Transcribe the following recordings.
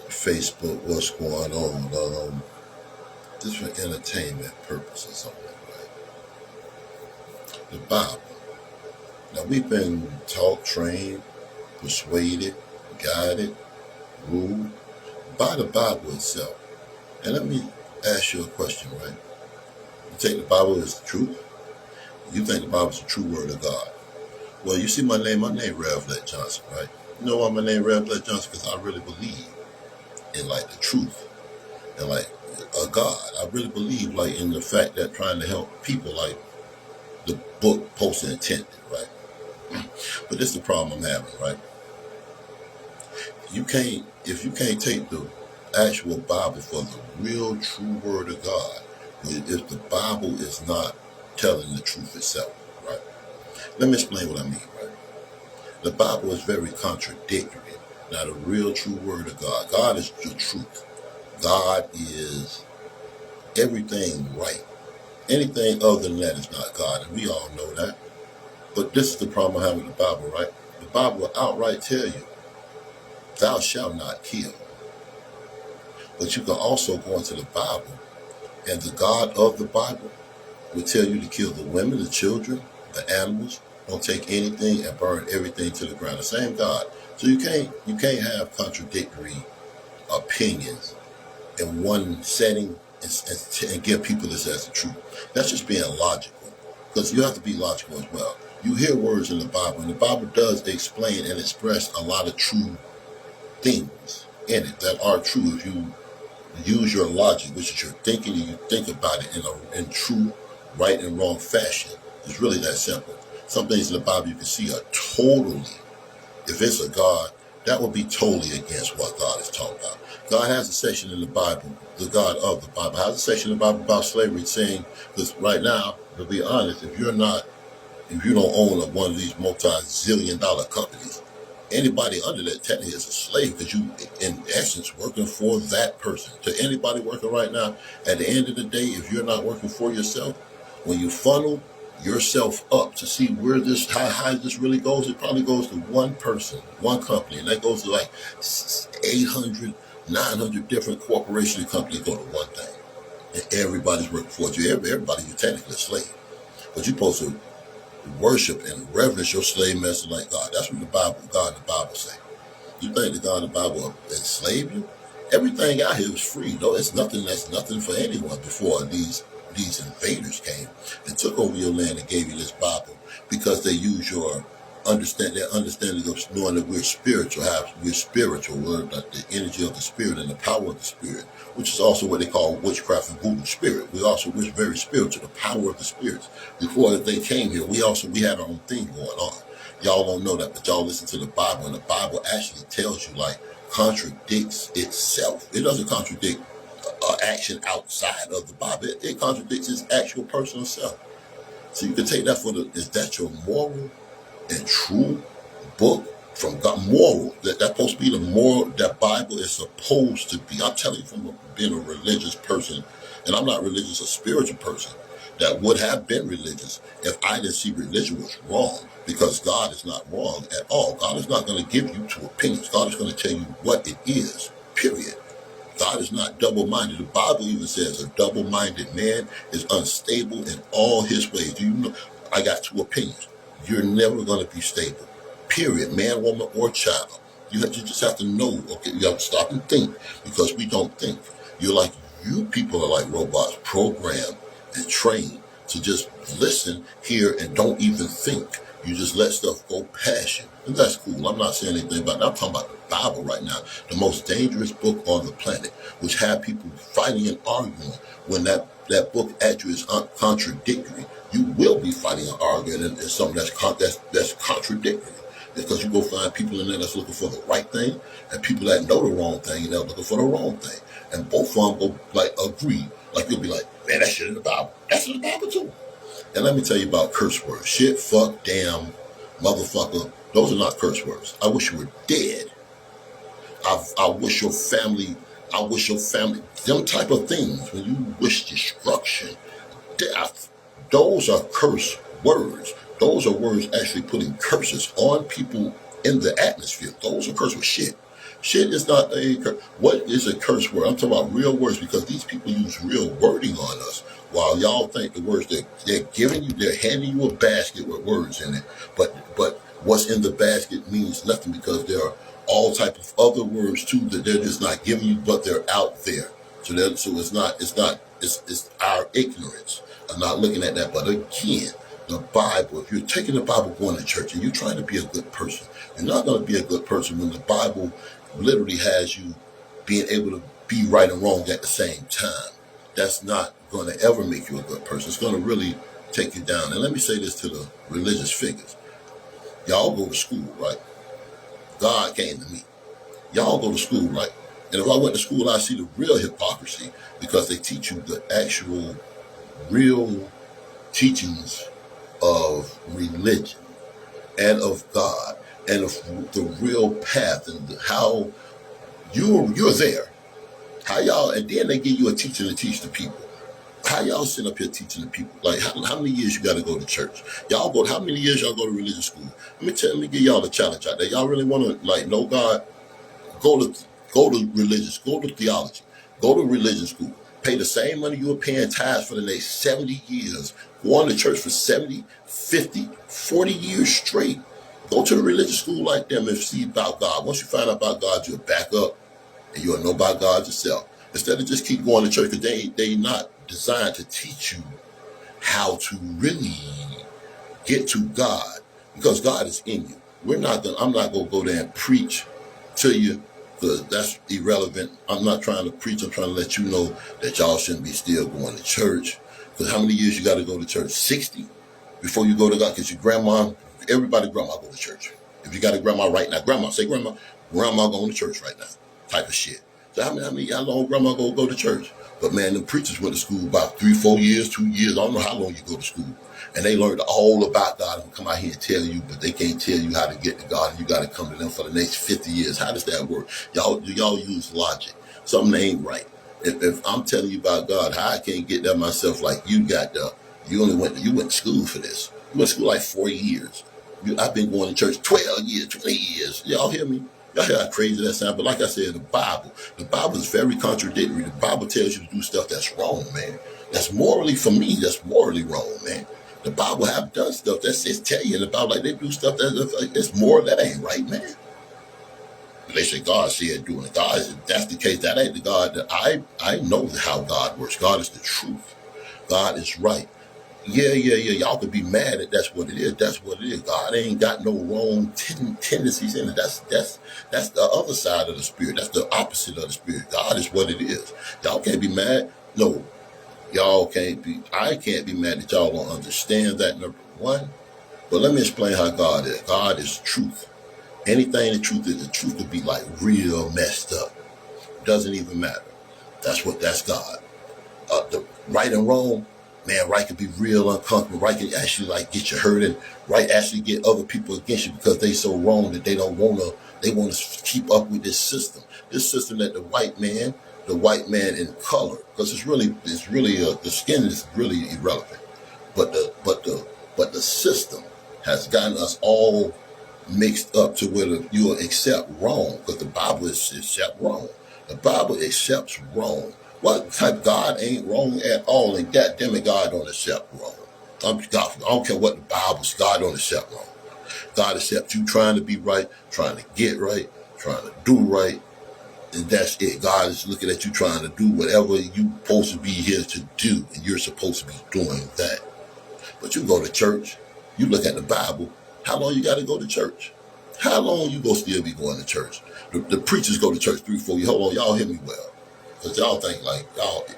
Facebook, what's going on, just for entertainment purposes only, right? The Bible. Now, we've been taught, trained, persuaded, guided, ruled by the Bible itself. And let me ask you a question, right? You take the Bible as the truth? You think the Bible is the true word of God? Well, you see my name Rev Let Johnson, right? You know why my name Rev Let Johnson? Because I really believe in like the truth and like a God. I really believe like in the fact that trying to help people like the book Post intended, right? But this is the problem I'm having, right? If you can't take the actual Bible for the real true word of God, if the Bible is not telling the truth itself, right? Let me explain what I mean, right? The Bible is very contradictory. Now, the real true word of God. God is the truth. God is everything right. Anything other than that is not God, and we all know that. But this is the problem I have with the Bible, right? The Bible will outright tell you, thou shalt not kill. But you can also go into the Bible, and the God of the Bible will tell you to kill the women, the children, the animals, don't take anything and burn everything to the ground. The same God. So you can't have contradictory opinions in one setting and give people this as the truth. That's just being logical, because you have to be logical as well. You hear words in the Bible, and the Bible does explain and express a lot of true things in it that are true if you use your logic, which is your thinking, and you think about it in true right and wrong fashion. It's really that simple. Some things in the Bible you can see are totally, if it's a God, that would be totally against what God is talking about. God has a section in the Bible, the God of the Bible has a section in the Bible about slavery, saying, because right now, to be honest, if you don't own one of these multi-zillion dollar companies, anybody under that technically is a slave, because you, in essence, working for that person. To anybody working right now, at the end of the day, if you're not working for yourself, when you funnel yourself up to see where this, how high this really goes, it probably goes to one person, one company, and that goes to like 800, 900 different corporations and companies go to one thing. And everybody's working for you. Everybody, you're technically a slave. But you're supposed to worship and reverence your slave master like God. That's what God in the Bible say. You think the God in the Bible will enslave you? Everything out here is free. No, it's nothing. That's nothing for anyone before these invaders came and took over your land and gave you this Bible, because they use their understanding of knowing that we're spiritual, we're like the energy of the spirit and the power of the spirit, which is also what they call witchcraft and voodoo spirit. We're very spiritual, the power of the spirits. Before they came here, we had our own thing going on. Y'all don't know that, but y'all listen to the Bible, and the Bible actually tells you, like, contradicts itself. It doesn't contradict action outside of the Bible. It contradicts its actual personal self. So you can take that is that your moral and true book from God? Moral. That's supposed to be the moral that Bible is supposed to be. I'm telling you, from being a religious person, and I'm not religious, a spiritual person, that would have been religious if I didn't see religion was wrong, because God is not wrong at all. God is not going to give you two opinions. God is going to tell you what it is, period. God is not double-minded. The Bible even says a double-minded man is unstable in all his ways. Do you know? I got two opinions. You're never going to be stable, period. Man, woman, or child. You just have to know, okay, you have to stop and think, because we don't think. You people are like robots, programmed and trained to just listen, hear, and don't even think. You just let stuff go past you. And that's cool. I'm not saying anything about that. I'm talking about the Bible right now, the most dangerous book on the planet, which have people fighting and arguing when that book actually is contradictory. You will be fighting and arguing and something that's contradictory. Because you go find people in there that's looking for the right thing, and people that know the wrong thing and they're looking for the wrong thing. And both of them go like agree. Like you'll be like, man, that shit in the Bible. That's in the Bible too. And let me tell you about curse words. Shit, fuck, damn, motherfucker. Those are not curse words. I wish you were dead. I wish your family, them type of things, when you wish destruction, death, those are curse words. Those are words actually putting curses on people in the atmosphere. Those are curse words. Shit. Shit is not a curse. What is a curse word? I'm talking about real words because these people use real wording on us. While y'all think the words they're giving you, they're handing you a basket with words in it. But what's in the basket means nothing because there are all type of other words too that they're just not giving you, but they're out there. So it's our ignorance of not looking at that. But again, the Bible, if you're taking the Bible going to church and you're trying to be a good person, you're not going to be a good person when the Bible literally has you being able to be right and wrong at the same time. That's not going to ever make you a good person. It's going to really take you down. And let me say this to the religious figures. Y'all go to school, right? God came to me. Y'all go to school, right? And if I went to school, I see the real hypocrisy because they teach you the actual real teachings of religion and of God and of the real path and how you're there. How y'all, and then they give you a teacher to teach the people. How y'all sit up here teaching the people? Like how many years you got to go to church? How many years y'all go to religious school? Let me give y'all a challenge out there. Y'all really want to know God? Go to religious, go to theology, go to religion school. Pay the same money you were paying tithes for the next 70 years. Go on to church for 70, 50, 40 years straight. Go to a religious school like them and see about God. Once you find out about God, you'll back up and you'll know about God yourself. Instead of just keep going to church because they're not designed to teach you how to really get to God because God is in you. I'm not going to go there and preach to you because that's irrelevant. I'm not trying to preach. I'm trying to let you know that y'all shouldn't be still going to church. Because how many years you got to go to church? 60 before you go to God. Because your grandma, everybody grandma go to church. If you got a grandma right now, say grandma going to church right now type of shit. So how long grandma go to church? But man, the preachers went to school about 3, 4 years, 2 years. I don't know how long you go to school. And they learned all about God and come out here and tell you, but they can't tell you how to get to God. And you got to come to them for the next 50 years. How does that work? Y'all use logic? Something ain't right. If I'm telling you about God, how I can't get that myself like you got there. You went to school for this. You went to school like 4 years. I've been going to church 12 years, 20 years. Y'all hear me? Y'all hear how crazy that sounds? But like I said, the Bible is very contradictory. The Bible tells you to do stuff that's wrong, man. That's morally wrong, man. The Bible have done stuff it's telling you about like they do stuff it's moral that ain't right, man. They say God said doing it. God, if that's the case, that ain't the God that I know how God works. God is the truth. God is right. Yeah. Y'all could be mad that that's what it is. That's what it is. God ain't got no wrong tendencies in it. That's the other side of the spirit. That's the opposite of the spirit. God is what it is. Y'all can't be mad. No, I can't be mad that y'all don't understand that, number one. But let me explain how God is. God is truth. Anything the truth could be like real messed up. Doesn't even matter. That's God. The right and wrong, man, right can be real uncomfortable. Right can actually like get you hurt, and right actually get other people against you because they so wrong that they want to keep up with this system. This system that the white man in color, because it's really the skin is really irrelevant. But the system has gotten us all mixed up to where you'll accept wrong because the Bible is accept wrong. The Bible accepts wrong. What type God ain't wrong at all, and goddamn it, God don't accept wrong. I don't care what the Bible says, God don't accept wrong. God accepts you trying to be right, trying to get right, trying to do right, and that's it. God is looking at you trying to do whatever you're supposed to be here to do, and you're supposed to be doing that. But you go to church, you look at the Bible, how long you got to go to church? How long you gonna still be going to church? The preachers go to church 3, 4 years. Hold on, y'all hear me well. Because y'all think like,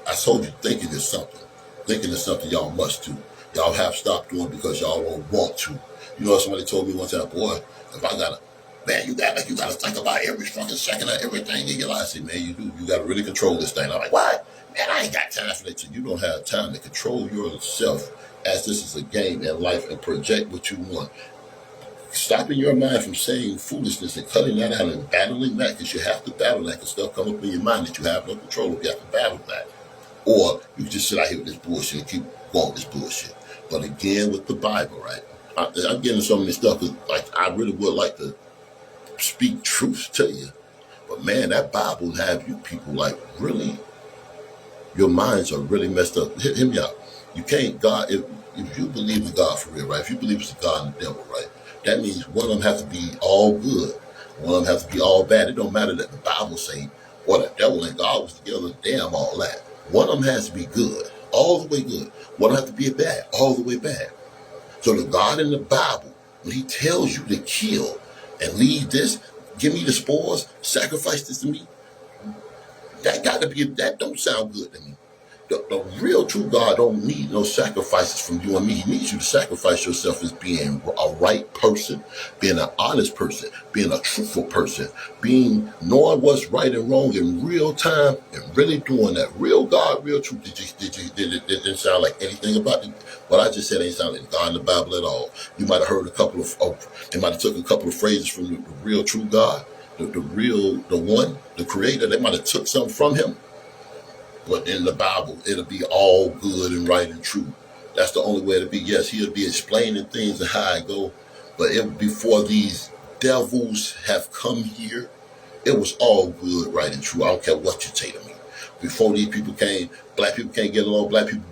I told you, thinking is something. Thinking is something y'all must do. Y'all have stopped doing because y'all don't want to. You know, somebody told me one time, boy, if I gotta, man, you gotta think about every fucking second of everything in your life. I said, man, you do. You gotta really control this thing. I'm like, what? Man, I ain't got time for that. You don't have time to control yourself as this is a game in life and project what you want. Stopping your mind from saying foolishness and cutting that out and battling that, because you have to battle that, because stuff comes up in your mind that you have no control of. You have to battle that. Or you just sit out here with this bullshit and keep going with this bullshit. But again, with the Bible, right? I'm getting some of this stuff because like, I really would like to speak truth to you. But man, that Bible have you people like really, your minds are really messed up. Hear me out. You can't, God, if you believe in God for real, right? If you believe it's God and the devil, right? That means one of them has to be all good. One of them has to be all bad. It don't matter that the Bible say, or the devil and God was together, damn all that. One of them has to be good, all the way good. One has to be bad, all the way bad. So the God in the Bible, when he tells you to kill and leave this, give me the spoils, sacrifice this to me, that don't sound good to me. The real true God don't need no sacrifices from you and me. He needs you to sacrifice yourself as being a right person, being an honest person, being a truthful person, being knowing what's right and wrong in real time and really doing that. Real God, real truth. It didn't sound like anything about it. What I just said ain't sound like God in the Bible at all. You might have heard a couple of, they might have took a couple of phrases from the real true God, the one, the creator. They might have took something from him. But in the Bible, it'll be all good and right and true. That's the only way it'll be. Yes, he'll be explaining things and how I go. But before these devils have come here, it was all good, right, and true. I don't care what you say to me. Before these people came, black people can't get along. Black people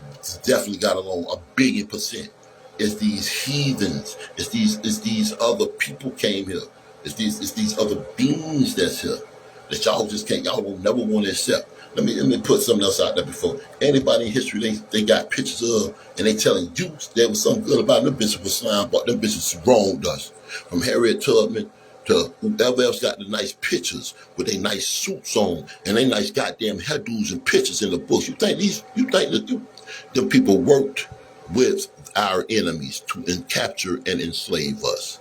definitely got along 1,000,000,000%. It's these heathens. It's these other people came here. It's these other beings that's here that y'all just can't. Y'all will never want to accept. Let me put something else out there before. Anybody in history they got pictures of, and they telling you there was something good about them bitches was slime, but them bitches wronged us. From Harriet Tubman to whoever else got the nice pictures with their nice suits on and they nice goddamn hairdos and pictures in the books. You think that them people worked with our enemies to capture and enslave us?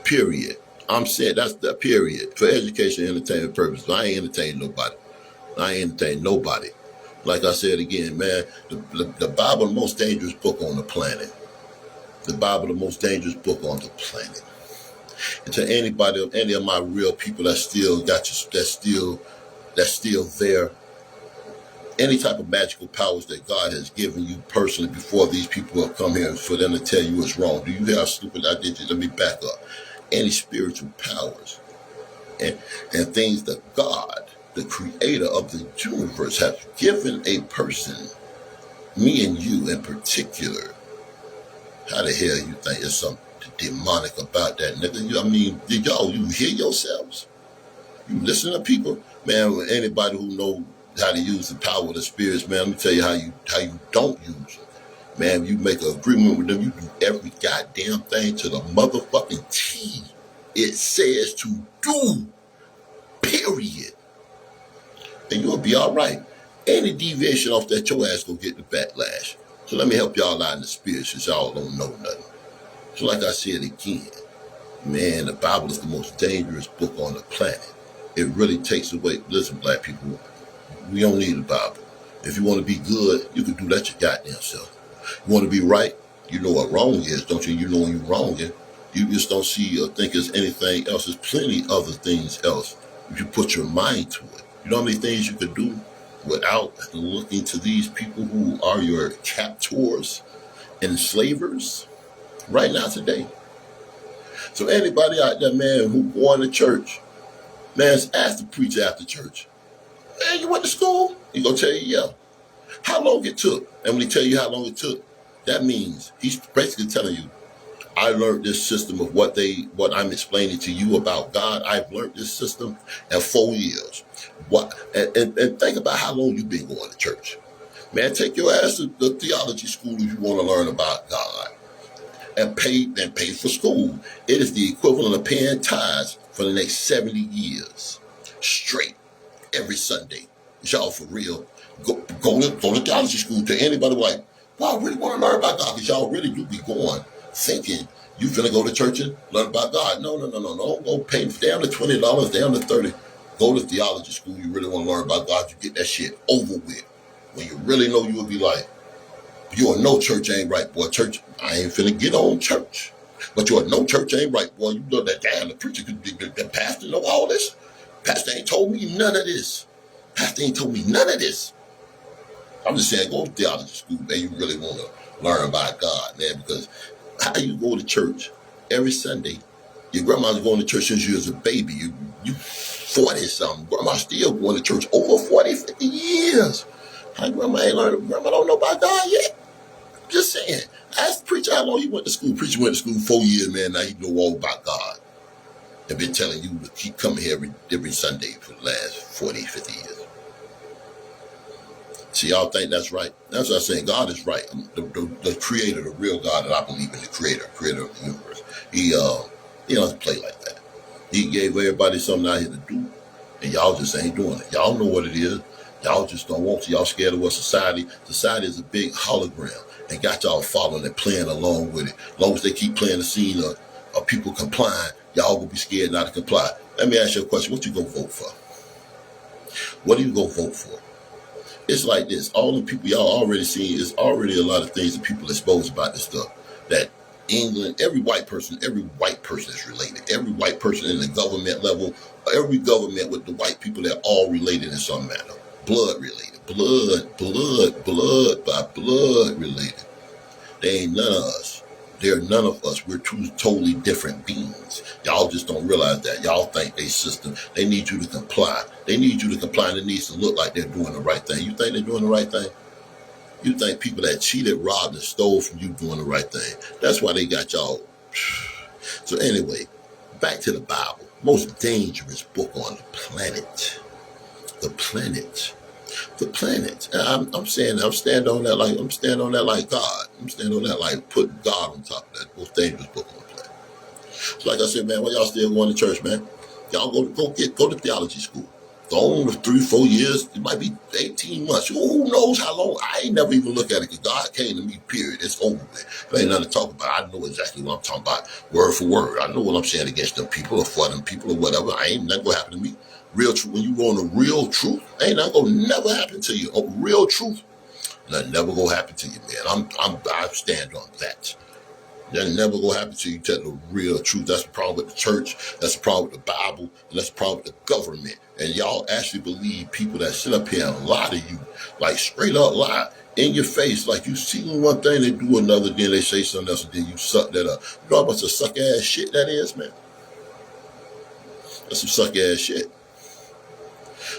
Period. I'm saying that's the period. For education and entertainment purposes. I ain't entertaining nobody. I ain't entertaining nobody. Like I said again, man, the Bible, the most dangerous book on the planet. The Bible, the most dangerous book on the planet. And to anybody, any of my real people that still got you, that's still there, any type of magical powers that God has given you personally before these people have come here for them to tell you what's wrong. Do you have stupid ideas? Let me back up. Any spiritual powers and things that God, the creator of the universe, has given a person, me and you in particular. How the hell you think there's something demonic about that, nigga? I mean, you hear yourselves? You listen to people? Man, anybody who know how to use the power of the spirits, man, let me tell you how you don't use them. Man, you make an agreement with them, you do every goddamn thing to the motherfucking T it says to do, period. And you'll be all right. Any deviation off that, your ass gonna get the backlash. So let me help y'all out in the spirit since y'all don't know nothing. So like I said again, man, the Bible is the most dangerous book on the planet. It really takes away, listen, black people, we don't need the Bible. If you want to be good, you can do that your goddamn self. You want to be right, you know what wrong is, don't you? You know when you're wrong, you just don't see or think it's anything else. There's plenty other things else if you put your mind to it. You know how many things you could do without looking to these people who are your captors and enslavers right now today? So anybody out there, man, who going to church, man, ask the preacher after church, man, you went to school? He gonna tell you, yeah. How long it took? And when he tell you how long it took, that means he's basically telling you, I learned this system of what I'm explaining to you about God. I've learned this system in 4 years. And think about how long you've been going to church. Man, take your ass to the theology school if you want to learn about God. And pay for school. It is the equivalent of paying tithes for the next 70 years. Straight. Every Sunday. Y'all for real. Go to theology school. To anybody like, well, I really want to learn about God, because y'all really do be going thinking you finna go to church and learn about God. No. Don't go pay down to $20, down to $30. Go to theology school. You really want to learn about God, you get that shit over with. When you really know, you will be like, you know church ain't right, boy. Church, I ain't finna get on church. But you know church ain't right, boy. You know that damn the preacher, the pastor know all this. Pastor ain't told me none of this. Pastor ain't told me none of this. I'm just saying, go to theology school, man. You really want to learn about God, man, because how you go to church every Sunday? Your grandma's going to church since you was a baby. You 40-something. Grandma still going to church over 40, 50 years. How grandma ain't learned? Grandma don't know about God yet. Just saying. Ask the preacher how long he went to school. Preacher went to school 4 years, man. Now he know all about God. I've been telling you to keep coming here every Sunday for the last 40, 50 years. See, y'all think that's right? That's what I'm saying. God is right. The creator, the real God that I believe in, the creator of the universe. He doesn't play like that. He gave everybody something out here to do, and y'all just ain't doing it. Y'all know what it is. Y'all just don't want to. Y'all scared of what society. Society is a big hologram and got y'all following and playing along with it. As long as they keep playing the scene of people complying, y'all will be scared not to comply. Let me ask you a question. What you gonna vote for? What are you gonna vote for? It's like this. All the people y'all already seen, is already a lot of things that people expose about this stuff. That England, every white person is related. Every white person in the government level, every government with the white people, they're all related in some manner. Blood related. Blood by blood related. They ain't none of us. They're none of us. We're two totally different beings. Y'all just don't realize that. Y'all think they system. They need you to comply. They need you to comply, and it needs to look like they're doing the right thing. You think they're doing the right thing? You think people that cheated, robbed, and stole from you doing the right thing. That's why they got y'all. So anyway, back to the Bible. Most dangerous book on the planet. The planet. The planet. I'm standing on that like God. I'm standing on that like putting God on top of that most dangerous book on the planet. So like I said, man, why y'all still going to church, man? Y'all go to theology school. Go on for 3-4 years. It might be 18 months. Who knows how long? I ain't never even look at it because God came to me, period. It's over with. There ain't nothing to talk about. I know exactly what I'm talking about, word for word. I know what I'm saying against them people or for them people or whatever. Ain't nothing going to happen to me. Real truth. When you go on the real truth, ain't nothing going to never happen to you. Real truth, nothing never going to happen to you, man. I stand on that. That never gonna happen to you. Tell the real truth. That's the problem with the church. That's the problem with the Bible. And that's the problem with the government. And y'all actually believe people that sit up here and lie to you, like straight up lie in your face. Like you see one thing, they do another, then they say something else, and then you suck that up. You know how much of suck ass shit that is, man? That's some suck ass shit.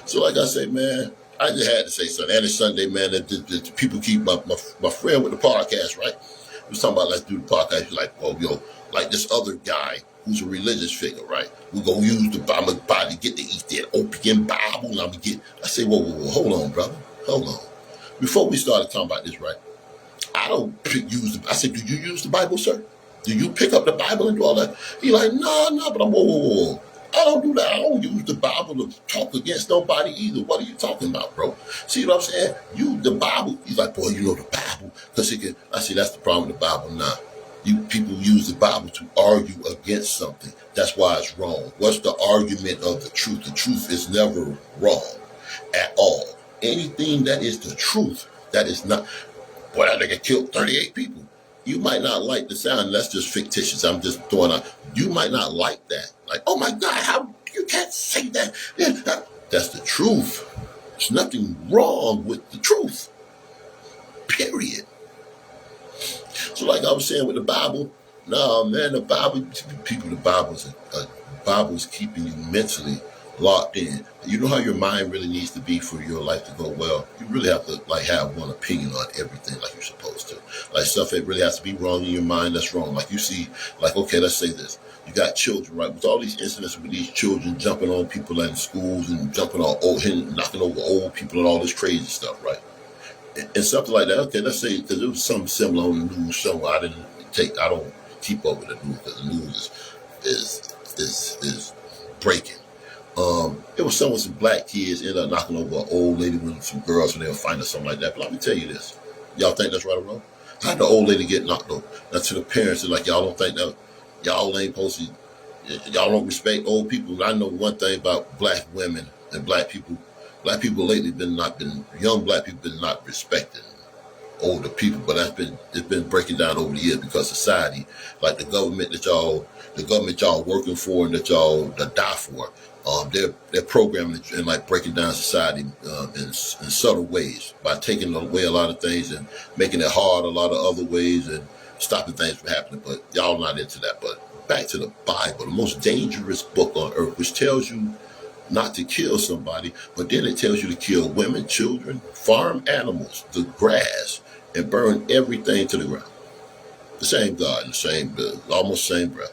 So like I say, man, I just had to say something. And it's Sunday, man. The people keep my friend with the podcast, right? We was talking about let's do the podcast. He's like, oh, yo, like this other guy who's a religious figure, right? We're going to use the Bible to get to eat that opium Bible. I say, whoa, hold on, brother. Hold on. Before we started talking about this, right? I don't use I said, do you use the Bible, sir? Do you pick up the Bible and do all that? He's like, no, but I'm, whoa. I don't do that. I don't use the Bible to talk against nobody either. What are you talking about, bro? See what I'm saying? The Bible. He's like, boy, you know the Bible. Because I see that's the problem with the Bible now. You people use the Bible to argue against something. That's why it's wrong. What's the argument of the truth? The truth is never wrong at all. Anything that is the truth, that is not. Boy, that nigga killed 38 people. You might not like the sound. That's just fictitious. I'm just throwing out. You might not like that. Like, oh my God, how you can't say that. That's the truth. There's nothing wrong with the truth. Period. So like I was saying with the Bible, no, man, the Bible is keeping you mentally locked in. You know how your mind really needs to be for your life to go well? You really have to like have one opinion on everything like you're supposed to. Like stuff that really has to be wrong in your mind, that's wrong. Like you see, like, okay, let's say this. You got children, right? With all these incidents with these children jumping on people in schools and jumping on knocking over old people and all this crazy stuff, right? And something like that. Okay, let's say, because there was something similar on the news somewhere. I don't keep up with the news because the news is breaking. It was some black kids ended up knocking over an old lady with some girls when they were fighting or something like that. But let me tell you this. Y'all think that's right or wrong? How'd the old lady get knocked over? Now to the parents, they're like, y'all don't think that, y'all ain't supposed to, y'all don't respect old people. I know one thing about black women and black people. Black people lately young black people been not respecting older people, but it's been breaking down over the years because society, like the government y'all working for and that y'all die for, they're programming and like breaking down society in subtle ways by taking away a lot of things and making it hard a lot of other ways and stopping things from happening. But y'all not into that. But back to the Bible, the most dangerous book on earth, which tells you not to kill somebody, but then it tells you to kill women, children, farm animals, the grass, and burn everything to the ground. The same God, the same, almost same breath.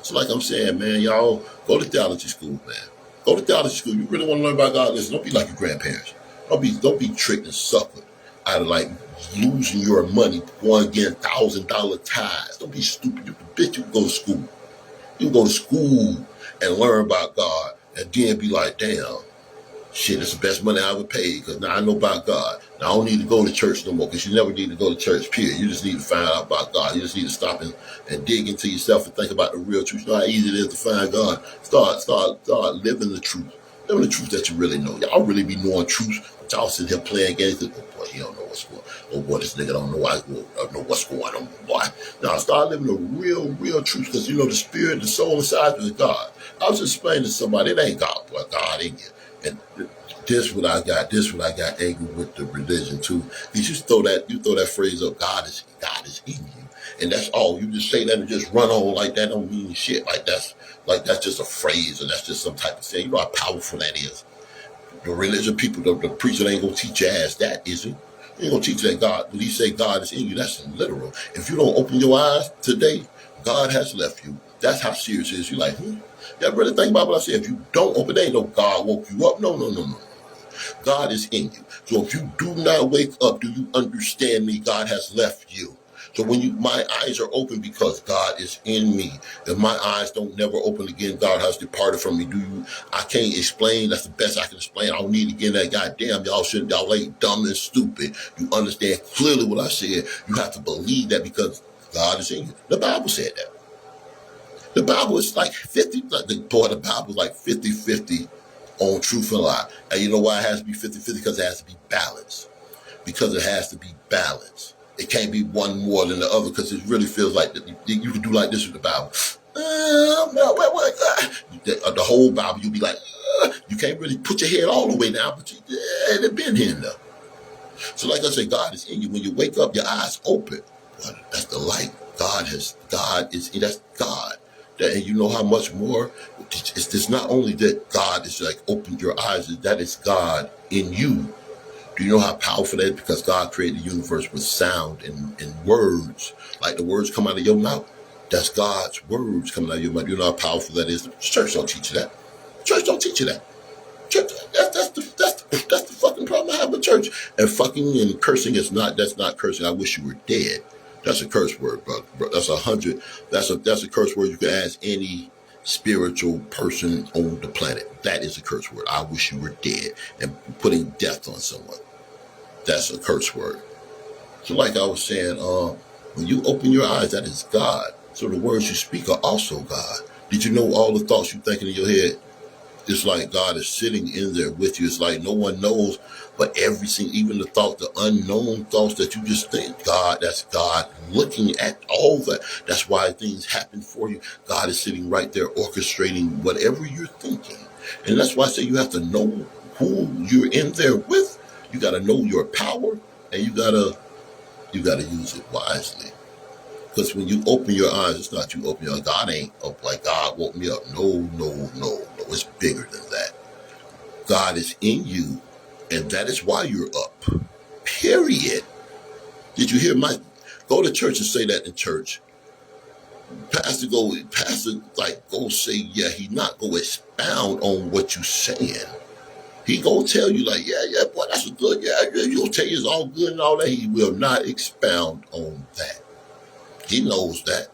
So like I'm saying, man, y'all, go to theology school, man. Go to theology school. You really want to learn about God? Listen, don't be like your grandparents. Don't be tricked and suckered out of like losing your money, going again $1,000 tithes. Don't be stupid. You can go to school. You can go to school and learn about God, and then be like, damn, shit, it's the best money I ever paid because now I know about God. Now I don't need to go to church no more because you never need to go to church, period. You just need to find out about God. You just need to stop and dig into yourself and think about the real truth. You know how easy it is to find God. Start living the truth. Living the truth that you really know. Y'all really be knowing truth, but y'all sitting here playing games. Oh boy, he don't know what's going on. Oh boy, this nigga don't know what's going on, boy. Now start living the real truth because you know the spirit, the soul inside you is God. I was just explaining to somebody, it ain't God, boy, God in you. And this what I got angry with the religion too. You throw that phrase up, God is in you. And that's all. You just say that and just run on like that don't mean shit. Like that's just a phrase and that's just some type of saying. You know how powerful that is. The religion people, the preacher ain't gonna teach your ass that, is he? He ain't gonna teach that God. When he say God is in you, that's literal. If you don't open your eyes today, God has left you. That's how serious it is. You're like, yeah, really think about what I said. If you don't open, there ain't no God woke you up. No. God is in you. So if you do not wake up, do you understand me? God has left you. So when my eyes are open because God is in me. If my eyes don't never open again, God has departed from me. I can't explain. That's the best I can explain. I don't need to get that goddamn y'all ain't dumb and stupid. You understand clearly what I said. You have to believe that because God is in you. The Bible said that. The Bible is like 50, the Bible is like 50-50 on truth and lie. And you know why it has to be 50-50? Because it has to be balanced. Because it has to be balanced. It can't be one more than the other because it really feels like you can do like this with the Bible. The whole Bible, you'll be like, you can't really put your head all the way down, but it's been here enough. So like I say, God is in you. When you wake up, your eyes open. Well, that's the light. That's God. And you know how much more? It's not only that God is like open your eyes, that is God in you. Do you know how powerful that is? Because God created the universe with sound and words. Like the words come out of your mouth. That's God's words coming out of your mouth. You know how powerful that is? The church don't teach you that. The church don't teach you that. Church, that's the fucking problem I have with church. And fucking and cursing that's not cursing. I wish you were dead. That's a curse word, bro. That's a curse word you can ask any spiritual person on the planet. That is a curse word. I wish you were dead. And putting death on someone. That's a curse word. So like I was saying, when you open your eyes, that is God. So the words you speak are also God. Did you know all the thoughts you're thinking in your head? It's like God is sitting in there with you. It's like no one knows, but even the thoughts, the unknown thoughts that you just think, that's God looking at all that. That's why things happen for you. God is sitting right there orchestrating whatever you're thinking. And that's why I say you have to know who you're in there with. You got to know your power, and you got to use it wisely. Because when you open your eyes, it's not you open your eyes. God ain't up like God woke me up. No. It's bigger than that. God is in you, and that is why you're up. Period. Did you hear go to church and say that in church? Pastor go say, yeah, he not go expound on what you saying. He gonna tell you like, yeah, boy, that's good. Yeah, he'll tell you it's all good and all that. He will not expound on that. He knows that.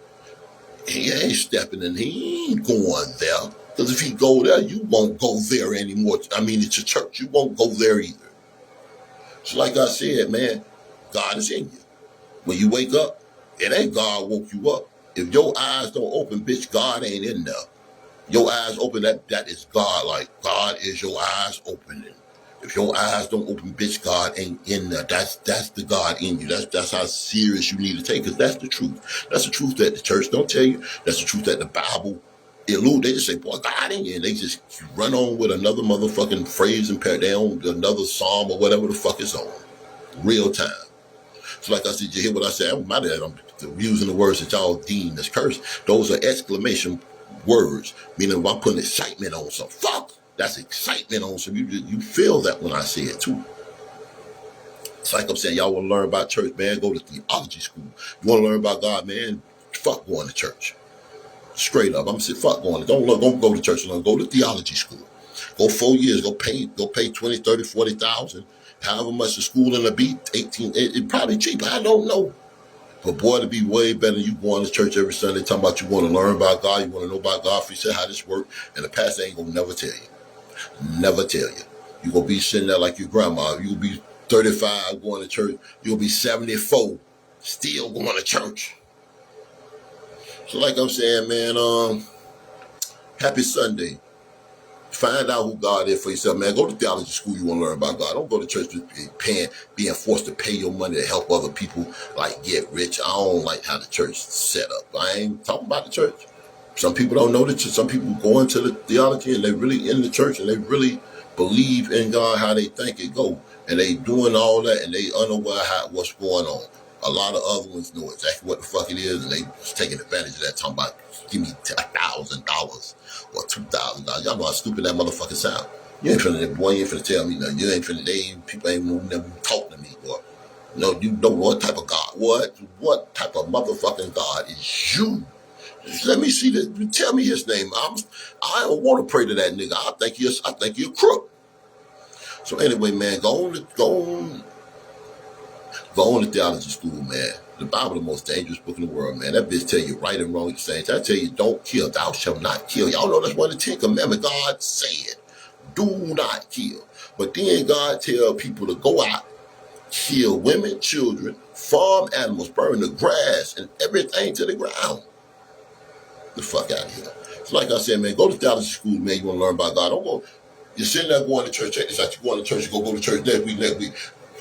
He ain't stepping in. He ain't going there. Because if he go there, you won't go there anymore. I mean, it's a church. You won't go there either. So like I said, man, God is in you. When you wake up, it ain't God woke you up. If your eyes don't open, bitch, God ain't in there. Your eyes open, that is God. Like, God is your eyes opening. If your eyes don't open, bitch, God ain't in there. That's the God in you. That's how serious you need to take, because that's the truth. That's the truth that the church don't tell you. That's the truth that the Bible elude. They just say, boy, God in you. And they just run on with another motherfucking phrase and pare down another psalm or whatever the fuck is on. Real time. So like I said, you hear what I said? I'm using the words that y'all deem as curse. Those are exclamation words, meaning if I'm putting excitement on some fuck, that's excitement on some. You feel that when I say it too. It's like I'm saying, y'all want to learn about church, man, go to theology school. You want to learn about God, man, fuck going to church. Straight up, I'm saying, fuck going. Don't go to church alone. Go to theology school. Go 4 years. Go pay 20, 30, 40,000. However much the school in the be, 18. It probably cheap. I don't know. But boy, it'd be way better than you going to church every Sunday talking about you want to learn about God, you want to know about God, for you say how this works, and the pastor ain't gonna never tell you. Never tell you. You gonna be sitting there like your grandma. You gonna be 35 going to church. You'll be 74 still going to church. So like I'm saying, man, happy Sunday. Find out who God is for yourself, man. Go to theology school. You want to learn about God. Don't go to church being forced to pay your money to help other people like get rich. I don't like how the church is set up. I ain't talking about the church. Some people don't know the church. Some people go into the theology and they really in the church and they really believe in God how they think it go. And they doing all that and they unaware what's going on. A lot of other ones know exactly what the fuck it is and they just taking advantage of that, talking about give me $1,000 or $2,000. Y'all know how stupid that motherfucker sound. You ain't finna, boy, you ain't finna tell me nothing. You ain't finna, people ain't never talk to me. Or, no, you don't know what type of God. What type of motherfucking God is you? Let me see this. Tell me his name. I don't want to pray to that nigga. I think you're a crook. So anyway, man, go on to theology school, man. The Bible, the most dangerous book in the world, man. That bitch tell you right and wrong at the same time. I tell you, don't kill. Thou shalt not kill. Y'all know that's one of the 10 Commandments. God said, do not kill. But then God tell people to go out, kill women, children, farm animals, burn the grass and everything to the ground. The fuck out of here. So like I said, man, go to theology school, man. You want to learn about God. Don't go. You're sitting there going to church. It's like you going to church. You go to church next week.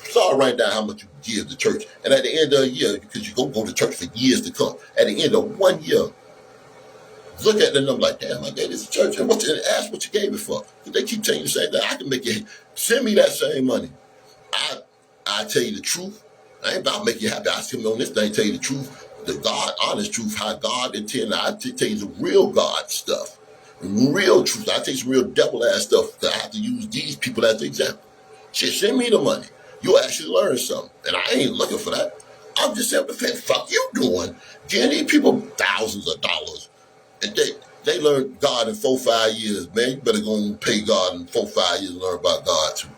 Start writing down how much you give the church. And at the end of the year, because you're going to go to church for years to come, at the end of 1 year, look at the number like, damn, I gave this to church. And ask what you gave it for. If they keep telling you the same thing, I can make it. Send me that same money. I tell you the truth. I ain't about to make you happy. I see me on this thing, tell you the truth. The God, honest truth, how God intended. I tell you the real God stuff. Real truth. I tell you some real devil-ass stuff that I have to use these people as the example. Shit, send me the money. You'll actually learn something. And I ain't looking for that. I'm just saying, what the fuck you doing? Giving these people thousands of dollars. And they learn God in 4-5 years. Man, you better go and pay God in 4-5 years and learn about God too.